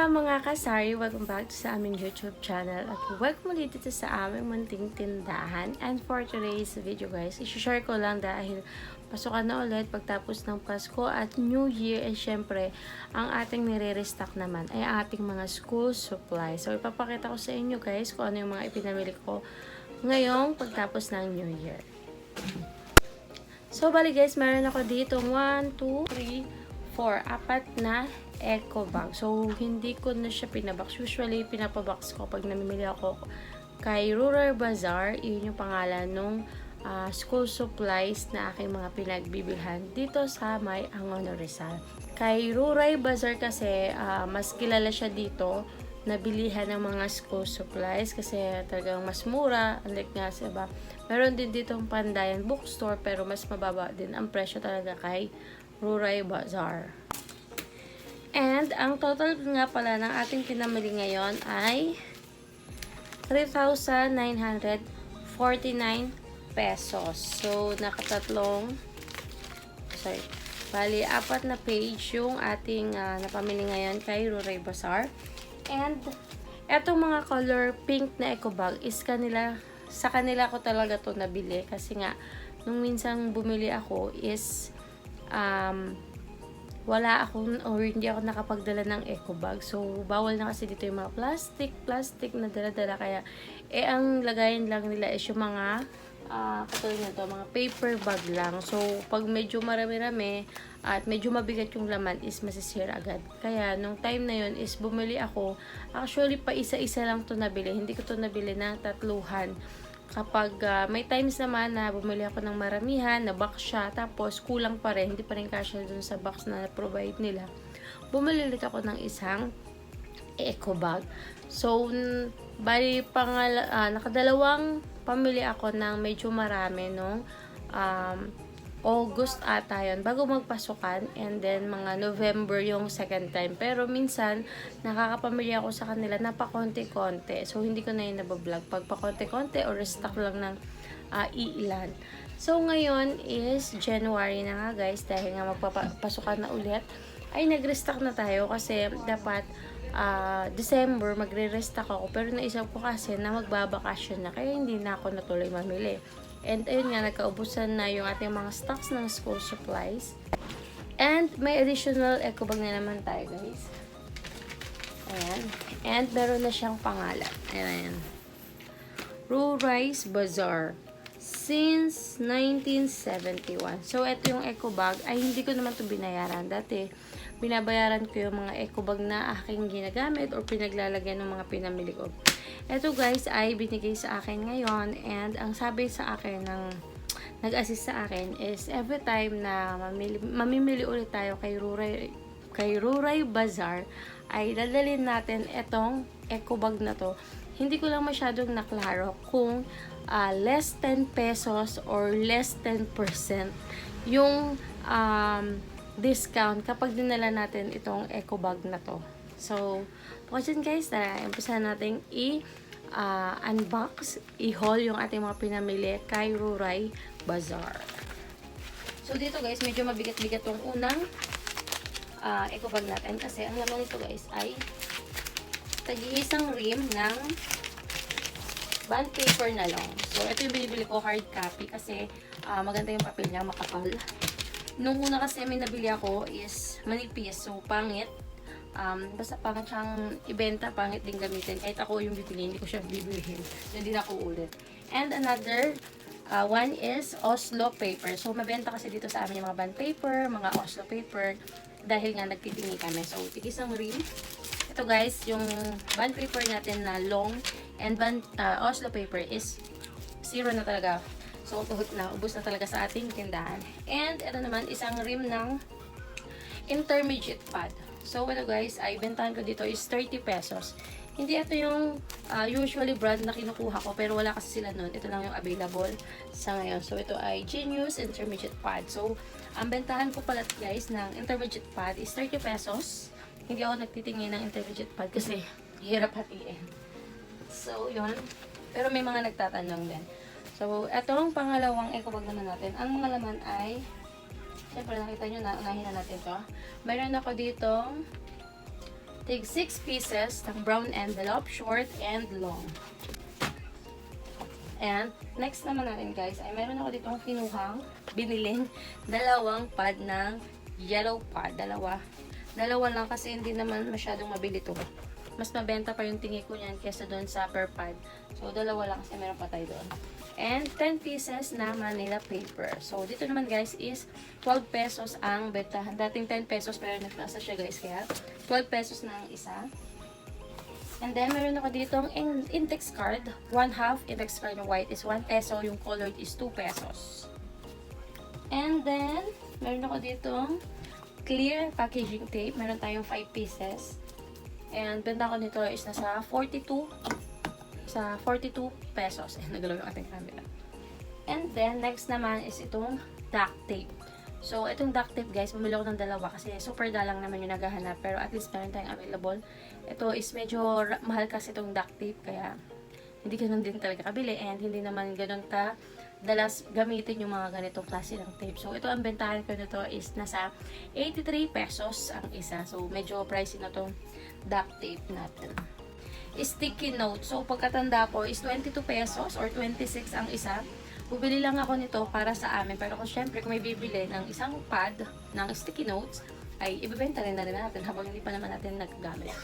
mga kasari! Welcome back sa aming YouTube channel at welcome ulit dito sa aming munting tindahan. And for today's video guys, isi-share ko lang dahil pasukan na ulit pagtapos ng Pasko at New Year. And syempre, ang ating nire-restock naman ay ating mga school supplies. So ipapakita ko sa inyo guys kung ano yung mga ipinamili ko ngayong pagtapos ng New Year. So bali guys, meron ako dito 1, 2, 3, 4, apat na eco bag. So, hindi ko na siya pinabox. Usually, pinapabox ko pag namimili ako kay Rural Bazaar. Yun yung pangalan nung school supplies na aking mga pinagbibilhan dito sa may Angono Rizal. Kay Rural Bazaar kasi, mas kilala siya dito na bilihan ng mga school supplies kasi talagang mas mura. Unlike nga sa iba. Meron din dito ang Pandayan Bookstore pero mas mababa din ang presyo talaga kay Rural Bazaar. And, ang total nga pala ng ating pinamili ngayon ay 3,949 pesos. So, bali, apat na page yung ating napamili ngayon kay Rural Bazaar. And, etong mga color pink na eco bag is sa kanila ko talaga to nabili. Kasi nga, nung minsang bumili ako is, wala akong or hindi ako nakapagdala ng eco bag. So, bawal na kasi dito yung mga plastic na dala-dala. Kaya, ang lagayan lang nila is yung mga, katulad nito, mga paper bag lang. So, pag medyo marami-rami at medyo mabigat yung laman is masisira agad. Kaya, nung time na yun is bumili ako. Actually, pa isa-isa lang to nabili. Hindi ko to nabili ng tatluhan. Kapag may times naman na bumili ako ng maramihan, na box siya, tapos kulang pa rin, hindi pa rin kasya dun sa box na provide nila, bumili ulit ako ng isang eco bag. So, bali nakadalawang pamili ako ng medyo marami nung August ata yun, bago magpasukan, and then mga November yung second time. Pero minsan, nakakapamili ako sa kanila na pakonti-konti. So, hindi ko na yun nabablog. Pag pakonti-konti or restock lang ng iilan. So, ngayon is January na nga guys, dahil nga magpapasukan na ulit, ay nag-restock na tayo kasi dapat December magre-restock ako. Pero naisip ko kasi na magbabakasyon na, kaya hindi na ako natuloy mamili. And ayun nga, nagkaubusan na yung ating mga stocks ng school supplies. And may additional eco bag na naman tayo guys. Ayan. And meron na siyang pangalan. Ayan. Rural Bazaar. Since 1971. So, ito yung eco bag. Ay, hindi ko naman ito binayaran. Dati, binabayaran ko yung mga eco bag na aking ginagamit or pinaglalagyan ng mga pinamili ko. Ito guys ay binigay sa akin ngayon, and ang sabi sa akin ng nag-assist sa akin is every time na mamimili ulit tayo kay Rural Bazaar ay dadalhin natin itong eco bag na to. Hindi ko lang masyadong naklaro kung less 10 pesos or less 10% yung discount kapag dinala natin itong eco bag na to. So, kasi guys, umpisa natin unbox, i-haul yung ating mga pinamili kay Rural Bazaar. So, dito guys, medyo mabigat-bigat yung unang eco bag natin kasi ang laman nito guys ay tag-iisang rim ng bond paper na long. So, ito yung binibili ko hard copy kasi maganda yung papel niya, makapal. Nung una kasi may nabili ako is manipis, so pangit. Basta pangit siyang ibenta, pangit din gamitin. Kahit ako yung bibili, hindi ko siya bibilihin. Hindi na ako ulit. And another one is Oslo paper. So, mabenta kasi dito sa amin yung mga bond paper, mga Oslo paper, dahil nga nagtitingi kami. So, tig-isang rim. Ito guys, yung bond paper natin na long and Oslo paper is 0 na talaga. So, tuhot na. Ubus na talaga sa ating tindahan. And, ito naman, isang rim ng intermediate pad. So, ito guys, ay bentahan ko dito is 30 pesos. Hindi ito yung usually brand na kinukuha ko, pero wala kasi sila nun. Ito lang yung available sa ngayon. So, ito ay Genius Intermediate Pad. So, ang bentahan ko pala guys ng intermediate pad is 30 pesos. Hindi ako nagtitingin ng intermediate pad kasi hirap hatiin. So, yun. Pero may mga nagtatanong din. So, etong pangalawang eco bag naman natin. Ang mga laman ay, siyempre nakita nyo na, unahin na natin to. Mayroon ako dito Take 6 pieces ng brown envelope, short and long. And, next naman natin guys, ay meron ako ditong kinuhang, biniling, dalawang pad ng yellow pad. Dalawa lang kasi hindi naman masyadong mabili to. Mas mabenta pa yung tingi ko niyan kesa doon sa per pad. So, dalawa lang kasi meron pa tayo doon. And 10 pieces na Manila paper. So, dito naman guys is 12 pesos ang bentahan. Dating 10 pesos pero nagtasa siya guys. Kaya 12 pesos na ang isa. And then, meron ako ditong index card. 1/2 index card ng white is 1 peso. Yung colored is 2 pesos. And then, meron ako ditong clear packaging tape. Meron tayong 5 pieces. And, benta ko nito is nasa 42 pesos. Nagalaw yung ating camera. And then, next naman is itong duct tape. So, itong duct tape guys, bumili ako ng dalawa kasi super dalang naman yung naghahanap. Pero at least meron tayong available. Ito is medyo mahal kasi itong duct tape. Kaya, hindi ganun din talaga kabili. And hindi naman ganun ka dalas gamitin yung mga ganitong klase ng tape. So, ito ang bentahan ko nito is nasa 83 pesos ang isa. So, medyo pricey na itong duct tape natin. Sticky note. So, pagkatanda ko is 22 pesos or 26 ang isa. Bubili lang ako nito para sa amin. Pero kung syempre, kung may bibili ng isang pad ng sticky notes, ay ibibenta rin na rin natin habang hindi pa naman natin nagagamit.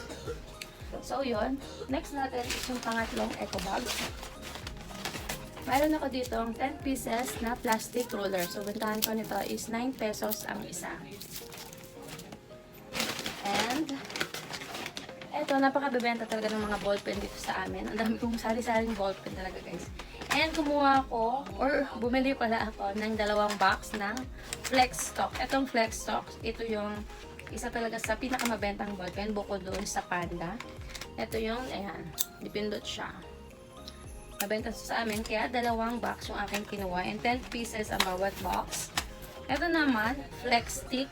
So, yun. Next natin is yung pangatlong eco bag. Mayroon ako dito 10 pieces na plastic roller. So, bentahan ko nito is 9 pesos ang isa. And, eto, napakabibenta talaga ng mga ballpen dito sa amin. Ang dami kong sari-saring ballpen talaga guys. And kumuha ako, or bumili pala ako ng dalawang box ng Flex Stock. Itong Flex Stock, ito yung isa talaga sa pinakamabentang ballpen bukod doon sa Panda. Ito yung, ayan, dipindot siya. Mabenta sa amin, kaya dalawang box yung aking kinuha and 10 pieces ang bawat box. Ito naman, Flex Stick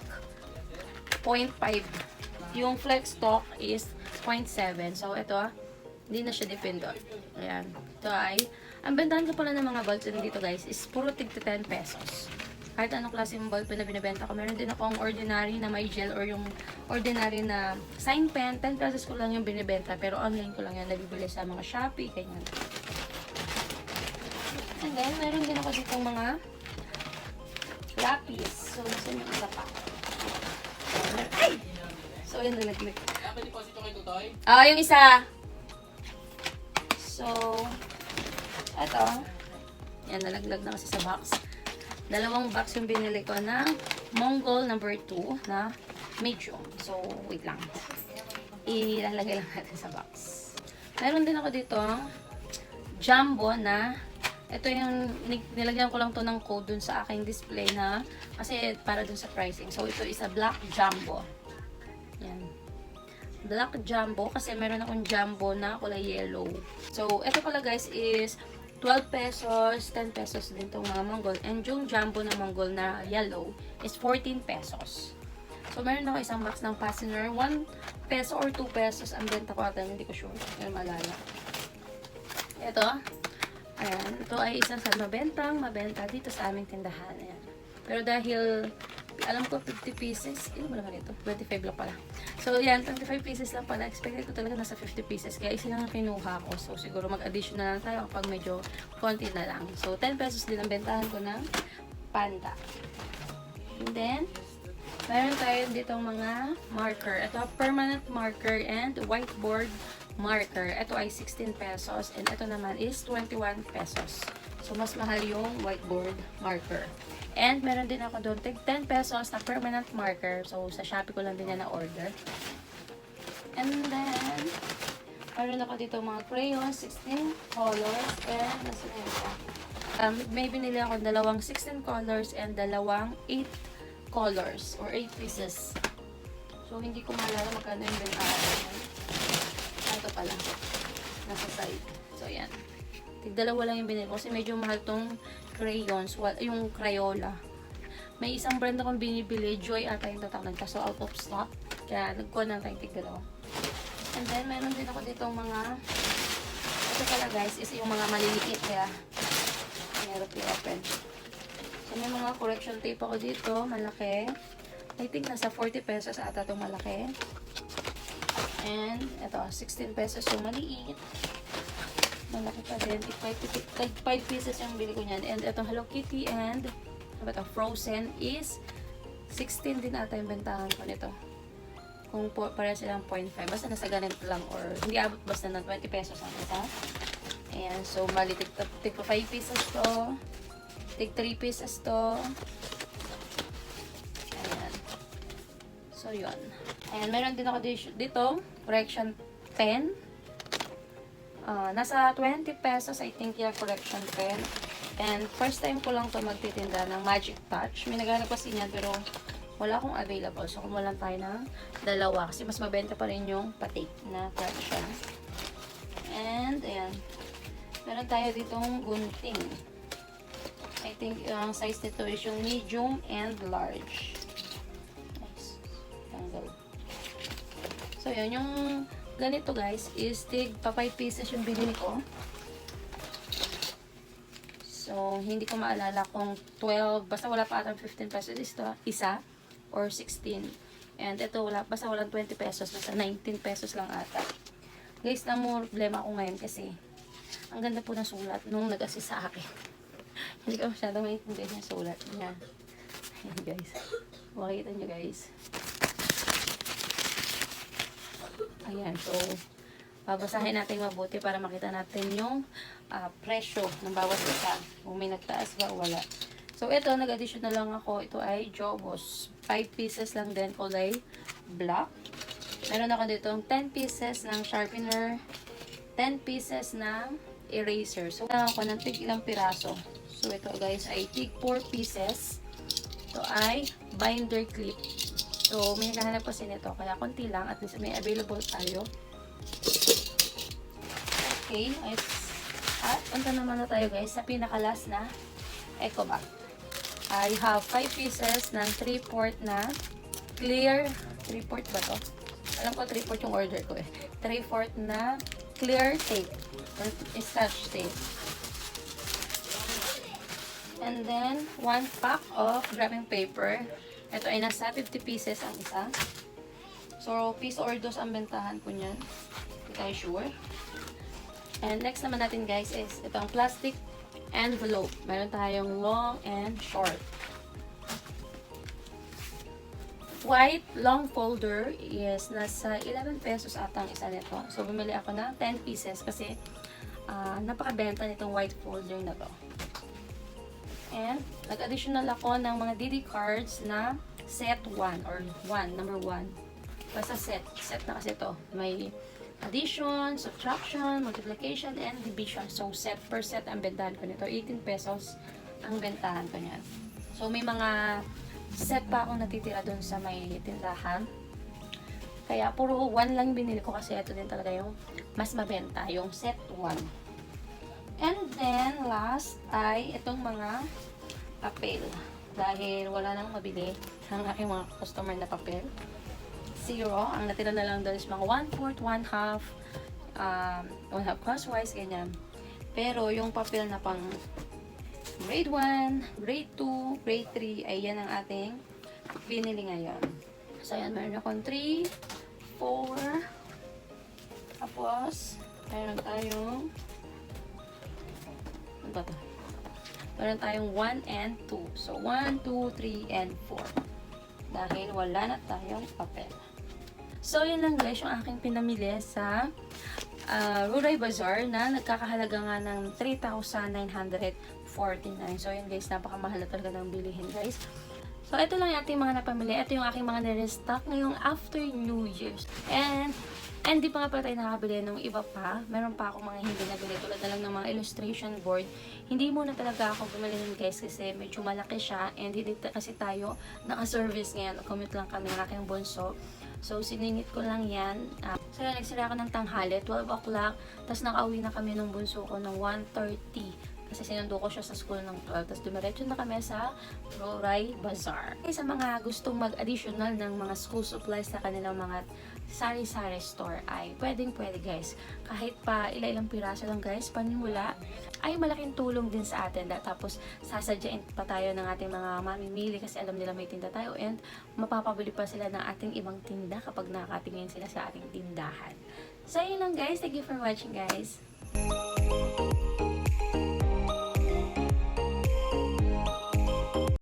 0.5. Yung Flex Stock is 0.7. So, ito, hindi na siya dipindot. Ayan. Ito ay, ang bentahan ko pala ng mga ballpen dito guys is puro tig 10 pesos. Kahit anong klase yung ballpen na binibenta ko. Meron din akong ordinary na may gel or yung ordinary na sign pen. 10 pesos ko lang yung binibenta. Pero online ko lang yan nabibili sa mga Shopee, ganyan. And then, meron din ako dito mga lapis. So, nasa yung isa pa. Ay! So, yun nalaglag. Yung isa. So, eto. Yan, nalaglag na kasi sa box. Dalawang box yung binili ko na Mongol number 2 na medium. So, wait lang. Ilalagay lang natin sa box. Meron din ako dito jumbo na ito yung nilagyan ko lang to ng code dun sa aking display na kasi para dun sa pricing. So, ito is a black jumbo. Yan. Black jumbo kasi meron akong jumbo na kulay yellow. So, ito pala guys is 12 pesos, 10 pesos din itong mga Mongol. And yung jumbo na Mongol na yellow is 14 pesos. So, meron ako isang box ng fastener. 1 peso or 2 pesos ang benta ko ata. Hindi ko sure. Hindi malala. Ito. Ayan. Ito ay isa sa mabenta dito sa aming tindahan. Ayan. Pero dahil alam ko 50 pieces. Ano ba naman ito? 25 lang pala. So, yan. 25 pieces lang pala. Expected ko talaga nasa 50 pieces. Kaya isa lang ang kinuha ko. So, siguro mag-addition na lang tayo kapag medyo konti na lang. So, 10 pesos din ang bentahan ko ng Panda. And then, meron tayo ditong mga marker. Ito, permanent marker and whiteboard marker. Ito ay 16 pesos. And ito naman is 21 pesos. So, mas mahal yung whiteboard marker. And meron din ako doon 10 pesos na permanent marker. So, sa Shopee ko lang din yan na-order. And then, meron ako dito mga crayons, 16 colors. And, nasa na yun? May binili ako dalawang 16 colors and dalawang 8 colors or 8 pieces. So, hindi ko maalala magkano yung bentahan. Ito pala. Nasa side. So, yan. Tig-dalawa lang yung binili ko kasi medyo mahal tong crayons. Yung Crayola. May isang brand akong binibili. Joy ata yung tataklan. Kaso out of stock. Kaya nagkuha na tayong tig-dalawa. And then, meron din ako dito mga ito pala guys is yung mga maliliit. Kaya meron i-open. So, may mga correction tape ako dito. Malaki. I think nasa 40 pesos ata itong malaki. And, ito, 16 pesos yung maliit. Malaki pa din. 5 pieces yung bili ko niyan. And itong Hello Kitty and Frozen is 16 din ata yung bentahan ko nito. Kung para silang 0.5. Basta nasa ganito lang or hindi abot basta ng 20 pesos ang isa. Ayan. So, mali tig 5 pieces to. Tig 3 pieces to. Ayan. So, yun. Ayan. Meron din ako dito. Correction pen. Nasa 20 pesos I think yung correction pen. And first time ko lang to magtitinda ng Magic Touch. May naghanap kasi niyan pero wala akong available. So, kumuha lang tayo ng dalawa. Kasi mas mabenta pa rin yung patik na correction. And, ayan. Meron tayo ditong gunting. I think ang size nito is yung medium and large. Nice. Tanggal. So, yun. Yung ganito guys is tig pa 5 pieces yung binili ko. So, hindi ko maalala kung 12, basta wala pa atang 15 pesos isa or 16. And ito, basta walang 20 pesos, basta 19 pesos lang ata. Guys, na mo problema ako ngayon kasi ang ganda po ng sulat nung nag-assist sa akin. Hindi ko masyadong maintindihan yung sulat niya. Ayan guys. Makikita nyo guys. Ayan, so babasahin natin mabuti para makita natin yung presyo ng bawat isa. Kung may nagtaas ba o wala. So, ito, nag-addition na lang ako. Ito ay Jobos. 5 pieces lang din, kulay black. Meron ako dito 10 pieces ng sharpener, 10 pieces ng eraser. So, kailangan ko ng tig ilang piraso. So, ito guys ay tig 4 pieces. Ito ay binder clip. So, may naghahanap kasi nito. Kaya konti lang. At least may available tayo. Okay. At punta naman na tayo guys sa pinaka-last na eco bag. I have 5 pieces ng 3/4 na clear. 3/4 ba to? Alam ko 3/4 yung order ko eh. 3/4 na clear tape. Or scotch tape. And then, 1 pack of wrapping paper. Ito ay nasa 50 pieces ang isa. So, piece or dos ang bentahan ko niyan. Hindi tayo sure. And next naman natin guys is itong plastic envelope. Meron tayong long and short. White long folder is nasa 11 pesos atang isa nito. So, bumili ako ng 10 pieces kasi napakabenta nitong white folder na to. And, nag-additional ako ng mga DD cards na set 1 or 1, number 1. Basta set. Set na kasi to. May addition, subtraction, multiplication, and division. So, set per set ang bentahan ko nito. 18 pesos ang bentahan ko niyan. So, may mga set pa akong natitira dun sa may tindahan. Kaya, puro 1 lang binili ko kasi ito din talaga yung mas mabenta. Yung set 1. And then, last ay itong mga papel. Dahil wala nang mabili ang aking mga customer na papel. 0. Ang natira na lang doon is mga 1/4, 1/2, 1/2 crosswise, ganyan. Pero yung papel na pang grade 1, grade 2, grade 3, ay yan ang ating binili ngayon. So, yan. Meron akong 3, 4, tapos, meron tayong, ano ba ito? Meron tayong 1 and 2. So, 1, 2, 3, and 4. Dahil wala na tayong papel. So, yun lang guys, yung aking pinamili sa Ruray Bazaar na nagkakahalaga nga ng 3,949. So, yun guys, napakamahal na talaga ng bilihin guys. So, ito lang yung ating mga napamili. Ito yung aking mga nire-stock ngayong after New Year's. And di pa nga pala tayo nakabili ng iba pa. Meron pa akong mga hindi nabili. Tulad na lang ng mga illustration board. Hindi muna talaga ako bumili nun guys kasi medyo malaki siya. And hindi kasi tayo naka-service ngayon. Commute lang kami ng aking bunso. So, siningit ko lang yan. So, nagsira ako ng tanghali, 12 o'clock. Tapos, nakauwi na kami ng bunso ko ng 1:30. Kasi sinundo ko siya sa school ng 12. Tapos dumiretso na kami sa Roray Bazaar. Sa mga gustong mag-additional ng mga school supplies sa kanilang mga sari-sari store ay pwede guys. Kahit pa ilang piraso lang guys, panimula ay malaking tulong din sa atin. Tapos sasadyain pa tayo ng ating mga mamimili kasi alam nila may tinda tayo and mapapabili pa sila ng ating ibang tinda kapag nakatingin sila sa ating tindahan. So yun lang guys. Thank you for watching guys.